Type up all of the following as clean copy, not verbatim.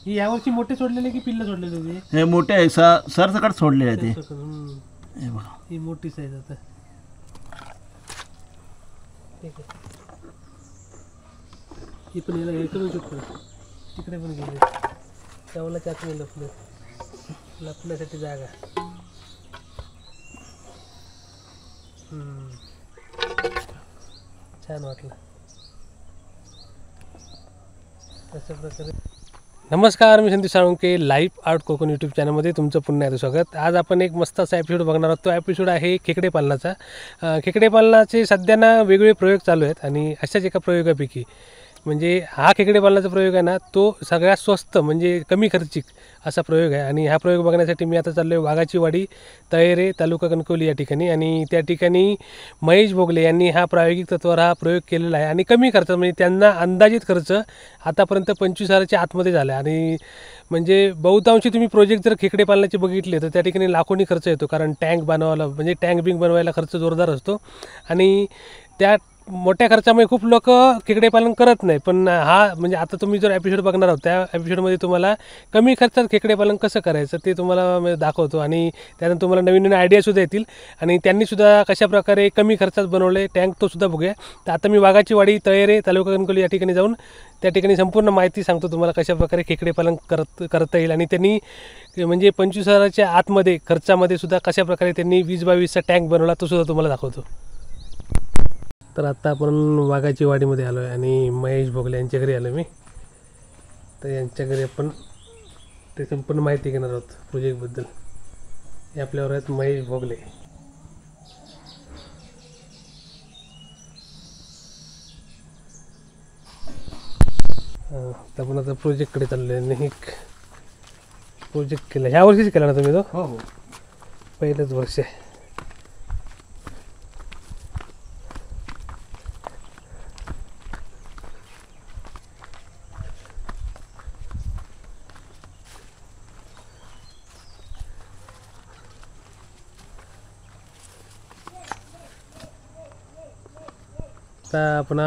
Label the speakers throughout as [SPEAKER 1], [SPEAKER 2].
[SPEAKER 1] ही यावर्षी मोठे सोडलेले की पिल्ल सोडलेले होते?
[SPEAKER 2] हे मोठे आहे, सरसकट सोडले आहे ते. हे बघा,
[SPEAKER 1] ही मोठी साईज आता. ठीक आहे. ही पण याला हे करू शकतो, तिकडे पण गेले. त्याला चाकून लपण्यासाठी जागा. छान वाटलं. अशा प्रकारे. नमस्कार, मी Sandeep Salunke. Life art Konkan YouTube चॅनलमध्ये तुमचं पुन्हा एकदा स्वागत. आज आपण एक मस्त असा एपिसोड बघणार आहोत. तो एपिसोड आहे खेकडे पालनाचा. खेकडे पालनाचे सध्या ना वेगवेगळे प्रयोग चालू आहेत आणि अशाच एका प्रयोगापैकी म्हणजे हा खेकडे पालनाचा प्रयोग आहे ना, तो सगळ्यात स्वस्त म्हणजे कमी खर्चिक असा प्रयोग आहे. आणि हा प्रयोग बघण्यासाठी मी आता चाललो आहे वाघाची वाडी, तळेरे, तालुका कणकवली या ठिकाणी. आणि त्या ठिकाणी महेश भोगले यांनी हा प्रायोगिक तत्त्वावर हा प्रयोग केलेला आहे. आणि कमी खर्चात म्हणजे त्यांना अंदाजित खर्च आतापर्यंत 25,000च्या आतमध्ये झाला आहे. आणि म्हणजे बहुतांशी तुम्ही प्रोजेक्ट जर खेकडे पालनाचे बघितले तर त्या ठिकाणी लाखोनी खर्च येतो, कारण टँक बनवायला म्हणजे टँक बिंक बनवायला खर्च जोरदार असतो. आणि त्या मोठ्या खर्चामुळे खूप लोक खेकडे पालन करत नाही. पण हा म्हणजे आता तुम्ही जर एपिसोड बघणार आहोत त्या एपिसोडमध्ये तुम्हाला कमी खर्चात खेकडे पालन कसं करायचं ते तुम्हाला दाखवतो. आणि त्यानंतर तुम्हाला नवीन नवीन आयडियासुद्धा येतील. आणि त्यांनीसुद्धा कशाप्रकारे कमी खर्चात बनवले टँक तोसुद्धा बघूया. तर आता मी वाघाची वाडी, तळेरे, तालुका कणकवली या ठिकाणी जाऊन त्या ठिकाणी संपूर्ण माहिती सांगतो तुम्हाला कशाप्रकारे खेकडे पालन करता येईल. आणि त्यांनी म्हणजे 25,000च्या आतमध्ये खर्चामध्ये सुद्धा कशाप्रकारे त्यांनी 20-22चा टँक बनवला तो सुद्धा तुम्हाला दाखवतो. तर आता आपण वाघाची वाडीमध्ये आलो आहे आणि महेश भोगले यांच्या घरी आलो मी. तर यांच्या घरी आपण ते संपूर्ण माहिती घेणार आहोत प्रोजेक्टबद्दल. हे आपल्यावर आहेत महेश भोगले. तर आपण आता प्रोजेक्टकडे चाललो आहे. एक प्रोजेक्ट केला ह्या वर्षीच केला ना तुम्ही? तो
[SPEAKER 2] हो हो,
[SPEAKER 1] पहिलंच वर्ष आहे. आता आपण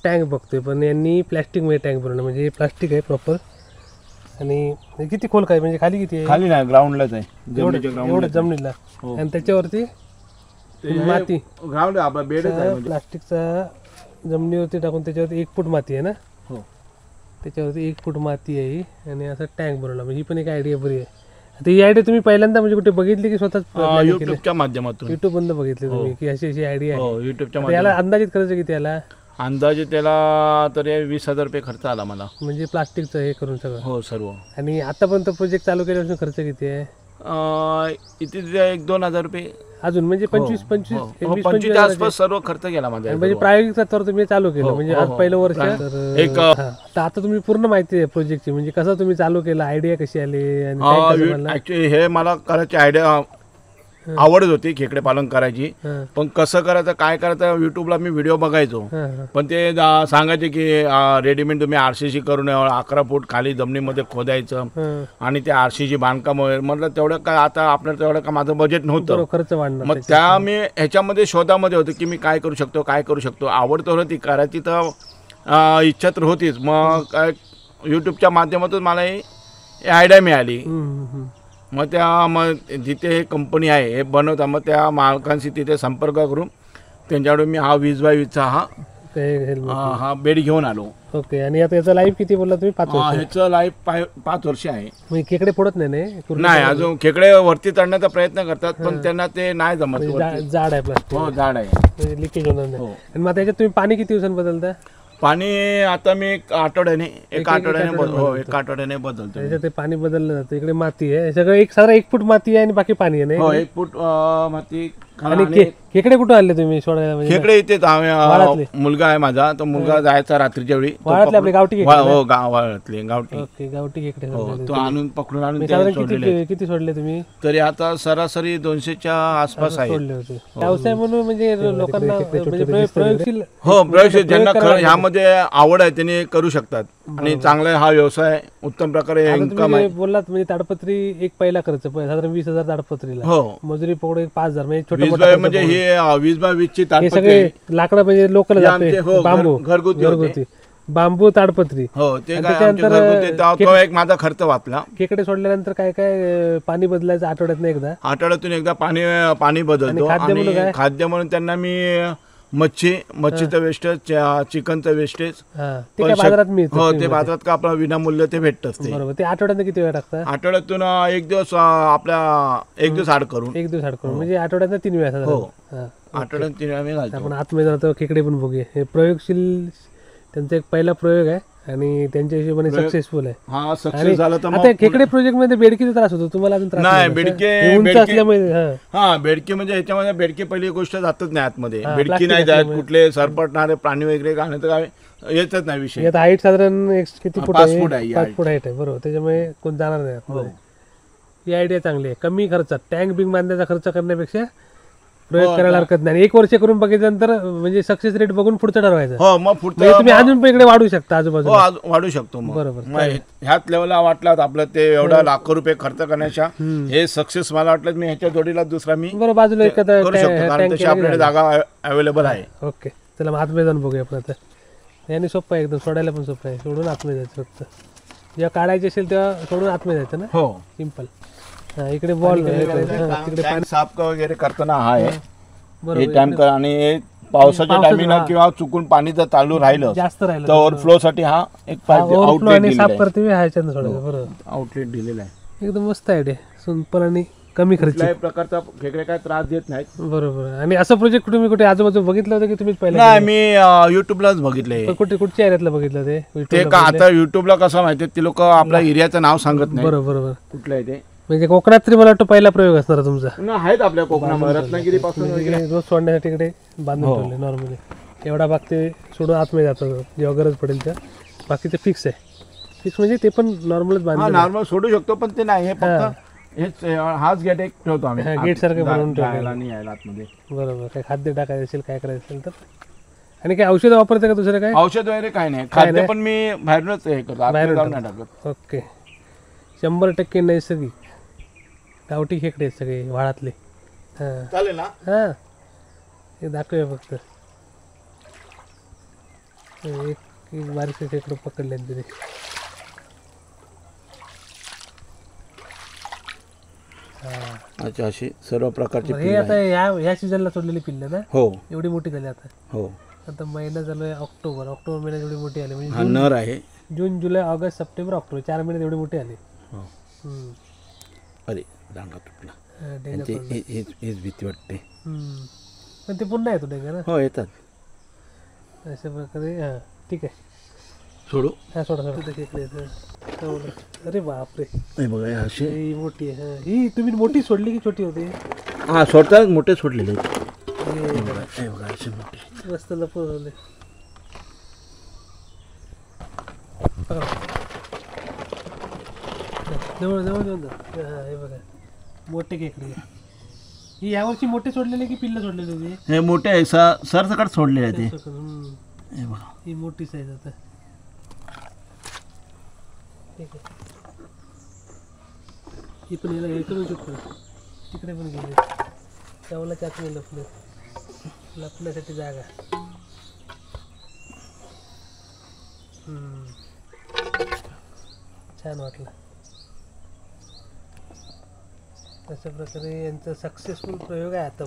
[SPEAKER 1] टँक बघतोय, पण यांनी प्लॅस्टिकमध्ये टँक बनवलं. म्हणजे हे प्लास्टिक आहे प्रॉपर. आणि किती खोल काय म्हणजे खाली किती आहे?
[SPEAKER 2] खाली नाही, ग्राउंडलाच आहे,
[SPEAKER 1] एवढं जमिनीला. आणि त्याच्यावरती माती,
[SPEAKER 2] ग्राउंड आपला बेडच आहे.
[SPEAKER 1] प्लास्टिकचा जमिनीवरती टाकून त्याच्यावरती 1 फूट माती आहे ना?
[SPEAKER 2] हो,
[SPEAKER 1] त्याच्यावरती 1 फूट माती आहे आणि असं टँक बनवला. म्हणजे ही पण एक आयडिया बरी आहे. आता ही आयडिया तुम्ही पहिल्यांदा म्हणजे कुठे बघितली की स्वतःच
[SPEAKER 2] युट्यूबच्या माध्यमातून?
[SPEAKER 1] युट्यूब बंद बघितली तुम्ही की अशी अशी आयडिया आहे?
[SPEAKER 2] हो, युट्यूबच्या.
[SPEAKER 1] याला अंदाजित खर्च किती आला?
[SPEAKER 2] अंदाजे त्याला तरी 20,000 रुपये खर्च आला मला.
[SPEAKER 1] म्हणजे प्लास्टिकचं हे करून सगळं?
[SPEAKER 2] हो, सर्व.
[SPEAKER 1] आणि आतापर्यंत प्रोजेक्ट चालू केल्यापासून खर्च किती आहे?
[SPEAKER 2] इथे 1-2 हजार रुपये
[SPEAKER 1] अजून म्हणजे 25
[SPEAKER 2] आसपास सर्व खर्च गेला माझा.
[SPEAKER 1] म्हणजे प्रायोगिक तत्त्वावर तुम्ही चालू केलं म्हणजे आज पहिलं वर्ष. तर आता तुम्ही पूर्ण माहिती आहे प्रोजेक्टची, म्हणजे कसं तुम्ही चालू केलं, आयडिया कशी आली?
[SPEAKER 2] ऍक्च्युली हे मला करायची आयडिया आवडत होती, खेकडे पालन करायची. पण कसं करायचं, काय करायचं, युट्यूबला मी व्हिडिओ बघायचो. पण ते सांगायचे की रेडीमेड तुम्ही RCC करून 11 फूट खाली जमिनीमध्ये खोदायचं आणि ते RCC बांधकाम वगैरे. म्हटलं तेवढं काय, आता आपल्याला तेवढं का माझं बजेट नव्हतं,
[SPEAKER 1] खर्च वाढणार.
[SPEAKER 2] मग त्या मी ह्याच्यामध्ये शोधामध्ये होतो की मी काय करू शकतो. आवड तर होती करायची, तर इच्छा तर होतीच. मग काय युट्यूबच्या माध्यमातून मला ही आयडिया मिळाली. मग जिथे कंपनी आहे हे बनवता, मग त्या मालकांशी तिथे संपर्क करून त्यांच्याकडून मी हा 20x20चा हा बेड घेऊन आलो.
[SPEAKER 1] ओके. आणि आता याचा लाईफ किती बोलला तुम्ही? 5 वर्ष.
[SPEAKER 2] ह्याचं लाईफ 5 वर्ष आहे.
[SPEAKER 1] म्हणजे खेकडे फोडत नाही?
[SPEAKER 2] नाही, अजून खेकडे वरती चढण्याचा प्रयत्न करतात, पण त्यांना ते नाही जमत.
[SPEAKER 1] जाड आहे प्लास्टिक.
[SPEAKER 2] हो, जाड आहे,
[SPEAKER 1] म्हणजे लिकेज होणार नाही. आणि मग त्याच्यात तुम्ही पाणी किती दिवसांनी बदलता?
[SPEAKER 2] पाणी आता मी एक आठवड्याने बदलतो.
[SPEAKER 1] त्याच्यात ते पाणी बदललं जातं. इकडे माती आहे सगळं, साधारण 1 फूट माती आहे आणि बाकी पाणी आहे ना?
[SPEAKER 2] 1 फूट माती.
[SPEAKER 1] आणि खेकडे कुठं आले तुम्ही सोडायला? म्हणजे
[SPEAKER 2] खेकडे इथे मुलगा आहे माझा, तो मुलगा जायचा रात्रीच्या वेळी.
[SPEAKER 1] वाळातले आपले गावठी?
[SPEAKER 2] हो, वाळातले गावठी.
[SPEAKER 1] ओके, गावठी खेकडे.
[SPEAKER 2] तो पकडून आणून
[SPEAKER 1] किती सोडले तुम्ही?
[SPEAKER 2] तरी आता सरासरी 200च्या आसपास आहे.
[SPEAKER 1] सोडले होते. व्यवसाय म्हणून म्हणजे लोकांना प्रयोगशील.
[SPEAKER 2] हो, प्रयोगशील. ज्यांना ह्यामध्ये आवड आहे त्यांनी करू शकतात आणि चांगला हा व्यवसाय उत्तम प्रकारे इन्कम आहे.
[SPEAKER 1] बोललात म्हणजे ताडपत्री एक पहिला खर्च साधारण 20,000 ताडपत्रीला.
[SPEAKER 2] हो,
[SPEAKER 1] मजुरी पकडून 5,000 म्हणजे छोटे
[SPEAKER 2] म्हणजे हे 20x20ची
[SPEAKER 1] सगळे लाकडं म्हणजे लोकल बांबू
[SPEAKER 2] घरगुती.
[SPEAKER 1] बांबू ताडपत्री.
[SPEAKER 2] हो ते
[SPEAKER 1] आणि
[SPEAKER 2] काय
[SPEAKER 1] त्याच्यानंतर
[SPEAKER 2] आमच्या घरगुती तो एक माझा खर्च वाचला.
[SPEAKER 1] खेकडे सोडल्यानंतर काय काय पाणी बदलायचं आठवड्यातनं एकदा.
[SPEAKER 2] आठवड्यातून एकदा पाणी बदलतो.
[SPEAKER 1] आणि खाद्य म्हणून काय?
[SPEAKER 2] खाद्य म्हणून त्यांना मी मच्छीचं वेस्टेज, चिकनचं वेस्टेज.
[SPEAKER 1] ते काय बाजारात मिळतं?
[SPEAKER 2] हो ते बाजारात का आपलं विनामूल्य ते भेटतच ते.
[SPEAKER 1] बरोबर. ते आठवड्यातनं किती वेळा टाकता?
[SPEAKER 2] आठवड्यातून एक दिवस एक दिवस आड करून.
[SPEAKER 1] एक दिवस आड करून म्हणजे आठवड्यातनं 3 वेळा साधारण.
[SPEAKER 2] आठवड्यात 3 वेळा मी घालतो.
[SPEAKER 1] आपण आतमध्ये जातो, खेकडे पण बघूया. हे प्रयोगशील त्यांचा एक पहिला प्रयोग आहे आणि त्यांच्या हिशोबाने सक्सेसफुल आहे.
[SPEAKER 2] हा सक्सेस झाला तर
[SPEAKER 1] आता खेकडे प्रोजेक्ट मध्ये बेडकीचा त्रास होतो तुम्हाला? अजून त्रास
[SPEAKER 2] नाही,
[SPEAKER 1] उंच
[SPEAKER 2] बेडके
[SPEAKER 1] असल्यामुळे.
[SPEAKER 2] हा बेडकी म्हणजे ह्याच्यामध्ये बेडकी पहिली गोष्ट जातच नाही आतमध्ये. बेडकी नाही जात, कुठले सरपटणारे प्राणी वगैरे काय तर काय येतच नाही विषय.
[SPEAKER 1] आता हाईट साधारण किती फूट
[SPEAKER 2] 5 फूट आहे.
[SPEAKER 1] 5 फूट हाईट आहे. बरोबर. त्याच्यामुळे कोण जाणार नाही आतमध्ये. ही आयडिया चांगली आहे. कमी खर्चात टँक बिंग बांधण्याचा खर्च करण्यापेक्षा प्रयोग करायला हरकत नाही. 1 वर्ष करून बघितल्यानंतर म्हणजे सक्सेस रेट बघून पुढचं ठरवायचं.
[SPEAKER 2] हो मग पुढचं
[SPEAKER 1] तुम्ही अजून पण इकडे वाढू शकता आजूबाजूला.
[SPEAKER 2] वाढू शकतो.
[SPEAKER 1] बरोबर.
[SPEAKER 2] ह्याच लेवलला वाटला आपलं ते एवढा लाखो रुपये खर्च करण्याच्या हे सक्सेस मला वाटलं मी ह्याच्या जोडीला दुसरा मी
[SPEAKER 1] बरोबर बाजूला एखादा
[SPEAKER 2] करू शकतो कारण तशी आपल्याकडे जागा अवेलेबल आहे.
[SPEAKER 1] ओके चला मग आतमध्ये जाऊन बघूया आपण आता. याने सोपं आहे एकदम, सोडायला पण सोपं आहे. सोडून आतमध्ये जायचं फक्त. जेव्हा काढायचे असेल तेव्हा सोडून आतमध्ये जायचं ना.
[SPEAKER 2] हो
[SPEAKER 1] सिंपल. इकडे बॉल तिकडे
[SPEAKER 2] पाणी साफ वगैरे करताना हा आहे
[SPEAKER 1] बरोबर.
[SPEAKER 2] हे टॅंक. आणि पावसाच्या टायमिंगला किंवा चुकून पाणी जर चालू राहिलं
[SPEAKER 1] जास्त राहिलं
[SPEAKER 2] तर ओव्हरफ्लो साठी हा एक
[SPEAKER 1] आणि साफ करते ह्याच्यानं सोडायचं. बरोबर.
[SPEAKER 2] आउटलेट दिलेला आहे.
[SPEAKER 1] एकदम मस्त आयडिया, सिंपल आणि कमी खर्च.
[SPEAKER 2] कुठल्याही प्रकारचा खेकडे काय त्रास देत नाहीत.
[SPEAKER 1] बरोबर. आणि असं प्रोजेक्ट तुम्ही कुठे आजूबाजू बघितलं होतं की तुम्ही पहिला?
[SPEAKER 2] नाही मी युट्यूबलाच बघितलंय.
[SPEAKER 1] कुठे कुठच्या एरियातलं बघितलं
[SPEAKER 2] ते का आता युट्यूबला कसं माहिती ते लोक आपल्या एरियाचं नाव सांगत नाही.
[SPEAKER 1] बरोबर.
[SPEAKER 2] कुठलं आहे ते
[SPEAKER 1] म्हणजे कोकणात तरी मला वाटतं पहिला प्रयोग असणार तुमचा.
[SPEAKER 2] आहेत आपल्या कोकणामध्ये रत्नागिरी पासून
[SPEAKER 1] रोज सोडण्यासाठी इकडे बांधून ठेवले नॉर्मली. एवढा भाग ते सोडून आतमध्ये जातं जेव्हा गरज पडेल त्या. बाकीचं फिक्स आहे. फिक्स म्हणजे ते पण नॉर्मलच बांधलं.
[SPEAKER 2] नॉर्मल सोडू शकतो पण ते नाही, हे फक्त हेच हाच गेट एक ठेवतो आम्ही
[SPEAKER 1] गेट सारखं बनवून ठेवलं.
[SPEAKER 2] आणि यायला आतमध्ये.
[SPEAKER 1] बरोबर. काय खाद्य टाकायचं असेल, काय करायचं असेल तर. आणि काय औषधं वापरते का दुसरं काय?
[SPEAKER 2] औषध वगैरे काय नाही. खाद्य पण मी बाहेरूनच हे करतो, आतमध्ये जाऊन नाही टाकत.
[SPEAKER 1] ओके. 100% नैसर्गिक गावठी खेकडे आहेत सगळे वाळातले. हां
[SPEAKER 2] चालेल ना.
[SPEAKER 1] हां हे दाखवूया फक्त. एक बारीकचे खेकडं पकडले तिथे.
[SPEAKER 2] अच्छा अशी सर्व प्रकारची
[SPEAKER 1] हे आता ह्या सीझनला सोडलेली पिल्लं ना.
[SPEAKER 2] हो
[SPEAKER 1] एवढी मोठी झाली आता.
[SPEAKER 2] हो
[SPEAKER 1] आता महिना झालोय ऑक्टोबर महिन्यात एवढी मोठी आली.
[SPEAKER 2] हा
[SPEAKER 1] म्हणजे
[SPEAKER 2] नर आहे.
[SPEAKER 1] जून जुलै ऑगस्ट सप्टेंबर ऑक्टोबर 4 महिन्यात एवढी मोठी आली.
[SPEAKER 2] अरे दांडा तुटला. हेच भीती वाटते.
[SPEAKER 1] पण ते पुन्हा येतो नाही का ना.
[SPEAKER 2] हो येतात
[SPEAKER 1] अशा प्रकारे. हां ठीक आहे.
[SPEAKER 2] सोडू.
[SPEAKER 1] हा सोडा खेकडे. अरे बापरे.
[SPEAKER 2] हे बघा असे
[SPEAKER 1] ही मोठी आहे. ही तुम्ही मोठी सोडली की छोटी होती?
[SPEAKER 2] हा सोडतात मोठे सोडलेले हे बघा असे मोठे
[SPEAKER 1] मस्त लपवले. जवळ जवळ देऊन जा. हे बघा मोठे खेकडे. ही यावर्षी मोठे सोडलेले की पिल्लं सोडलेले होते?
[SPEAKER 2] हे मोठे आहे सरसकट सोडलेले आहे ते. हे बघा
[SPEAKER 1] ही मोठी साईज आता. ठीक आहे. ही पण याला इकडून शूट करा. तिकडे पण गेले. त्याला चाचणी लपले. लपण्यासाठी जागा. छान वाटलं. अशा प्रकारे यांचा सक्सेसफुल प्रयोग आहे आता.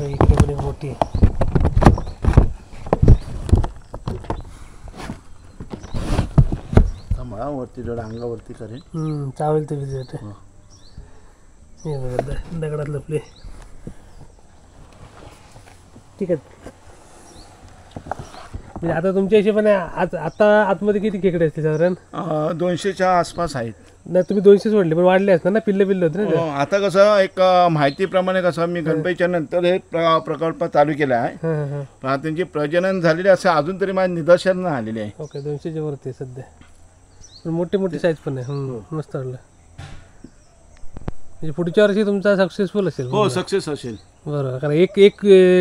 [SPEAKER 1] इकडे पण एक मोठी आहे.
[SPEAKER 2] वरती जरा अंगावरती करेन.
[SPEAKER 1] चावल ते विजिट. हे बघा दगडात लपले. ठीक आहे. म्हणजे आता तुमच्या हिशोबाने आता आतमध्ये किती खेकडे असते साधारण?
[SPEAKER 2] 200च्या आसपास आहेत.
[SPEAKER 1] नाही तुम्ही 200 सोडले पण वाढले असतात ना. पिल्ले होते ना.
[SPEAKER 2] आता कसं एक माहितीप्रमाणे कसं मी गणपतीच्या नंतर हे प्रकल्प चालू केला आहे. त्यांची प्रजनन झालेली असं अजून तरी माझ्या निदर्शन आलेले आहे.
[SPEAKER 1] ओके 200च्या वरती सध्या. पण मोठी साईज पण आहे. मस्त वाटलं. म्हणजे पुढच्या वर्षी तुमचा सक्सेसफुल असेल.
[SPEAKER 2] हो सक्सेस असेल.
[SPEAKER 1] बरोबर. कारण एक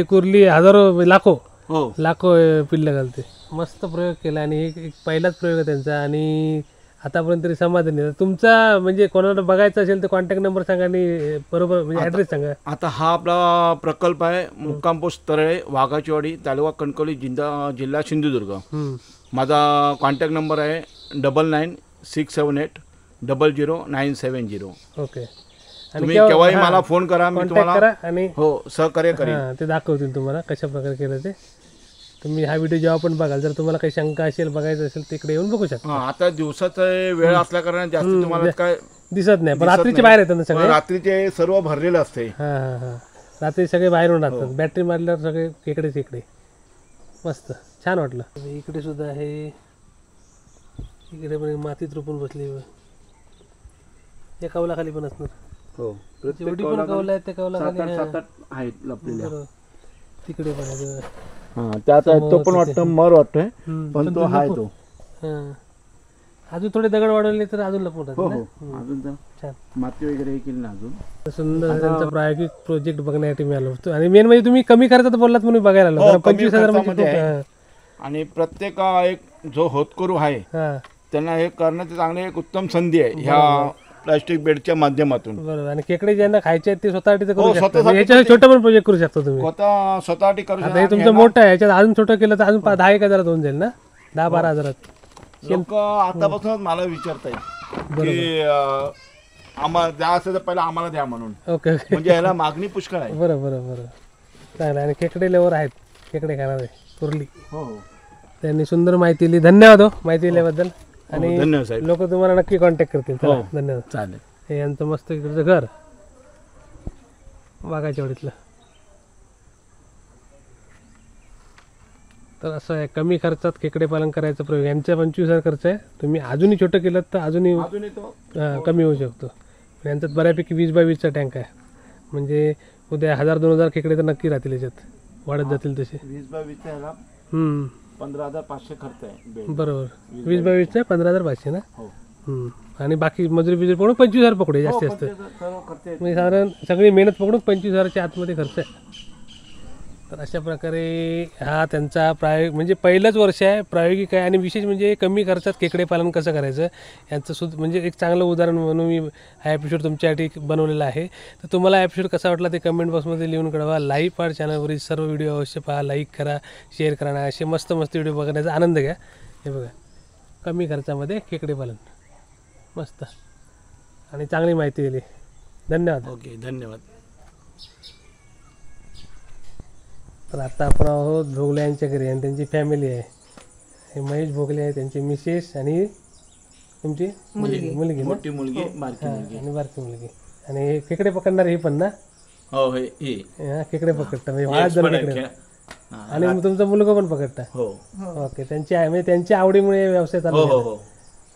[SPEAKER 1] कुर्ली हजारो लाखो पिल्लं घालते. मस्त प्रयोग केला आणि एक पहिलाच प्रयोग आहे त्यांचा. आणि आतापर्यंत तरी समाधानी आहे. तुमचा म्हणजे कोणाला बघायचं असेल तर कॉन्टॅक्ट नंबर सांगा आणि बरोबर म्हणजे ॲड्रेस सांगा.
[SPEAKER 2] आता हा आपला प्रकल्प आहे मुक्काम पोस्ट तरळे, वाघाचीवाडी, तालुका कणकवली, जिल्हा सिंधुदुर्ग. माझा कॉन्टॅक्ट नंबर आहे 9967800970.
[SPEAKER 1] ओके.
[SPEAKER 2] तुम्ही केव्हाही मला फोन करा, मी
[SPEAKER 1] कॉन्टॅक्ट
[SPEAKER 2] तुम्हाला
[SPEAKER 1] करा आणि
[SPEAKER 2] हो सहकार्य करेन.
[SPEAKER 1] हां ते दाखवतील तुम्हाला कशा प्रकारे केलं ते. तुम्ही हा व्हिडिओ जेव्हा पण बघाल जर तुम्हाला काही शंका असेल बघायचं असेल तिकडे येऊन बघू शकता.
[SPEAKER 2] आता दिवसाचा वेळ असल्या कारण जास्त तुम्हाला काय
[SPEAKER 1] दिसत नाही पण
[SPEAKER 2] दिसत
[SPEAKER 1] रात्रीचे
[SPEAKER 2] नाही.
[SPEAKER 1] बाहेर येतात ना सगळे.
[SPEAKER 2] रात्रीचे सर्व भरलेलं असते.
[SPEAKER 1] हां हां हां रात्री सगळे बाहेरून राहतात. बॅटरी मारल्यावर सगळे इकडेच इकडे. मस्त छान वाटलं. इकडे सुद्धा आहे. इकडे पण मातीत रुपून बसली. या कौलाखाली पण असणार.
[SPEAKER 2] हो
[SPEAKER 1] जेवढी पण कौला आहेत त्या कौलाखाली
[SPEAKER 2] आहेत लपलेल्या.
[SPEAKER 1] बरोबर. तिकडे पण आहे.
[SPEAKER 2] त्यात तो पण वाटतं मर वाटतोय पण तो हाय तो.
[SPEAKER 1] हां अजून थोडे दगड वाढवले तर अजून लपून राहतात ना.
[SPEAKER 2] अजून
[SPEAKER 1] छान
[SPEAKER 2] माती वगैरे हे केली ना अजून.
[SPEAKER 1] सुंदर त्यांचा प्रायोगिक प्रोजेक्ट बघण्यासाठी मी आलो होतो. आणि मेन म्हणजे तुम्ही कमी खर्चात बोललात म्हणून बघायला आलो. कारण 25,000 म्हणजे खूप.
[SPEAKER 2] आणि प्रत्येक एक जो होतकरू आहे
[SPEAKER 1] हां
[SPEAKER 2] त्यांना हे करण्याची चांगली एक उत्तम संधी आहे ह्या प्लास्टिक बेडच्या माध्यमातून.
[SPEAKER 1] बरोबर. आणि खेकडे ज्यांना खायचे आहेत ते स्वतःसाठी तर करू शकता.
[SPEAKER 2] स्वतःसाठी
[SPEAKER 1] याच्यावर छोटं पण प्रोजेक्ट करू शकता तुम्ही.
[SPEAKER 2] स्वतःसाठी करू
[SPEAKER 1] आता हे तुमचं मोठं आहे. याच्यात अजून छोटं केलं तर अजून 10-1 हजारात होऊन जाईल ना. 10-12 हजारात.
[SPEAKER 2] लोक आतापासूनच मला विचारतायत की आम्हाला द्या असेल तर पहिला आम्हाला द्या म्हणून.
[SPEAKER 1] ओके ओके
[SPEAKER 2] म्हणजे याला मागणी पुष्कळ आहे.
[SPEAKER 1] बरं बरं बरं चांगलं. आणि खेकडे लेवर आहेत. खेकडे खाणारे कुर्ली.
[SPEAKER 2] हो
[SPEAKER 1] त्यांनी सुंदर माहिती दिली. धन्यवाद हो माहिती दिल्याबद्दल. आणि
[SPEAKER 2] धन्यवाद साहेब.
[SPEAKER 1] लोक तुम्हाला नक्की कॉन्टॅक्ट करतील. चला धन्यवाद.
[SPEAKER 2] चालेल.
[SPEAKER 1] हे यांचं मस्त इकडचं घर वाघाच्या वाडीतलं. तर असं आहे कमी खर्चात खेकडे पालन करायचा प्रयोग. यांचा 25,000 खर्च आहे. तुम्ही अजूनही छोटं केलं तर अजूनही कमी होऊ शकतो. यांच्यात बऱ्यापैकी 20x20चा टँक आहे. म्हणजे उद्या 1000-2000 खेकडे तर नक्की राहतील याच्यात. वाढत जातील तसे.
[SPEAKER 2] 20x20 याला 15,500 खर्च आहे.
[SPEAKER 1] बरोबर. 20x20चा 15,500 ना.
[SPEAKER 2] हो.
[SPEAKER 1] आणि बाकी मजुरी बिजुरी पकडून 25,000 पकडू जास्तीत जास्त. म्हणजे साधारण सगळी मेहनत पकडून 25,000च्या आतमध्ये खर्च आहे. तर अशा प्रकारे हा त्यांचा म्हणजे पहिलंच वर्ष आहे. प्रायोगिक आहे. आणि विशेष म्हणजे कमी खर्चात खेकडे पालन कसं करायचं यांचं सुद्धा म्हणजे एक चांगलं उदाहरण म्हणून मी हा एपिसोड तुमच्यासाठी बनवलेला आहे. तर तुम्हाला एपिसोड कसा वाटला ते कमेंट बॉक्समध्ये लिहून कळवा. लाईव्ह आर्ट चॅनलवरील सर्व व्हिडिओ अवश्य पहा. लाईक करा, शेअर करा. आणि असे मस्त मस्त व्हिडिओ बघण्याचा आनंद घ्या. हे बघा कमी खर्चामध्ये खेकडे पालन मस्त आणि चांगली माहिती दिली. धन्यवाद.
[SPEAKER 2] ओके धन्यवाद.
[SPEAKER 1] तर आता आपण आहोत भोगले यांच्या घरी आणि त्यांची फॅमिली आहे. हे महेश भोगले आहे, त्यांची मिसेस आणि तुमची मुलगी
[SPEAKER 2] मोठी मुलगी बारकी मुलगी
[SPEAKER 1] आणि बारकी मुलगी. आणि हे खेकडे पकडणार हे पण ना.
[SPEAKER 2] हो
[SPEAKER 1] खेकडे पकडता म्हणजे 5 जण खेकडे. आणि तुमचा मुलगा पण पकडता.
[SPEAKER 2] हो.
[SPEAKER 1] ओके. म्हणजे त्यांच्या आवडीमुळे व्यवसाय चालू
[SPEAKER 2] हो.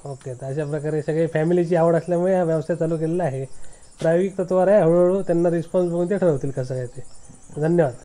[SPEAKER 1] ओके. तर अशा प्रकारे सगळे फॅमिलीची आवड असल्यामुळे हा व्यवसाय चालू केलेला आहे. प्रायोगिक तत्वावर आहे. हळूहळू त्यांना रिस्पॉन्स बघून ते ठरवतील कसं काय ते. धन्यवाद.